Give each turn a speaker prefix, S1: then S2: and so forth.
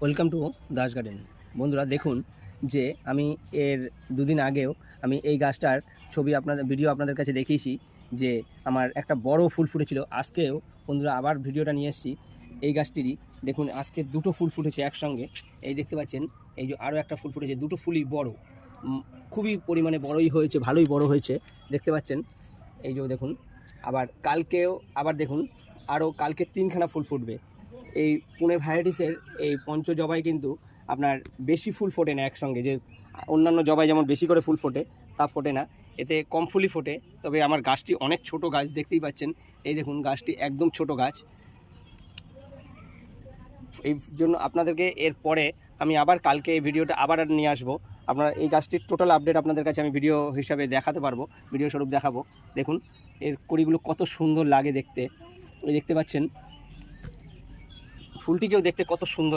S1: Welcome to Das garden. বন্ধুরা দেখুন যে আমি এর দুদিন আগেও আমি এই গাছটার ছবি ভিডিও আপনাদের কাছে দেখিয়েছি যে আমার একটা বড় ফুল ফুটেছিল। আজকেও বন্ধুরা আবার ভিডিওটা নিয়ে এসেছি এই গাছটিরই। দেখুন আজকে দুটো ফুল ফুটেছে একসঙ্গে, এই দেখতে পাচ্ছেন। এই যে আরও একটা ফুল ফুটেছে, দুটো ফুলই বড়, খুবই পরিমাণে বড়ই হয়েছে, ভালোই বড় হয়েছে দেখতে পাচ্ছেন। এই যে দেখুন, আবার কালকেও আবার দেখুন আরও কালকে 3খানা ফুল ফুটবে। এই পুনে ভ্যারাইটিসের এই পঞ্চ জবাই কিন্তু আপনার বেশি ফুল ফোটে না একসঙ্গে, যে অন্যান্য জবাই যেমন বেশি করে ফুল ফোটে তা ফোটে না, এতে কম ফুলই ফোটে। তবে আমার গাছটি অনেক ছোট গাছ, দেখতেই পাচ্ছেন। এই দেখুন গাছটি একদম ছোট গাছ। এই জন্য আপনাদেরকে এর পরে আমি আবার কালকে এই ভিডিওটা আবার নিয়ে আসবো। আপনারা এই গাছটির টোটাল আপডেট আপনাদের কাছে আমি ভিডিও হিসাবে দেখাতে পারবো, ভিডিও স্বরূপ দেখাবো। দেখুন এর কড়িগুলো কত সুন্দর লাগে দেখতে, এই দেখতে পাচ্ছেন। ফুলটিকেও দেখতে কত সুন্দর।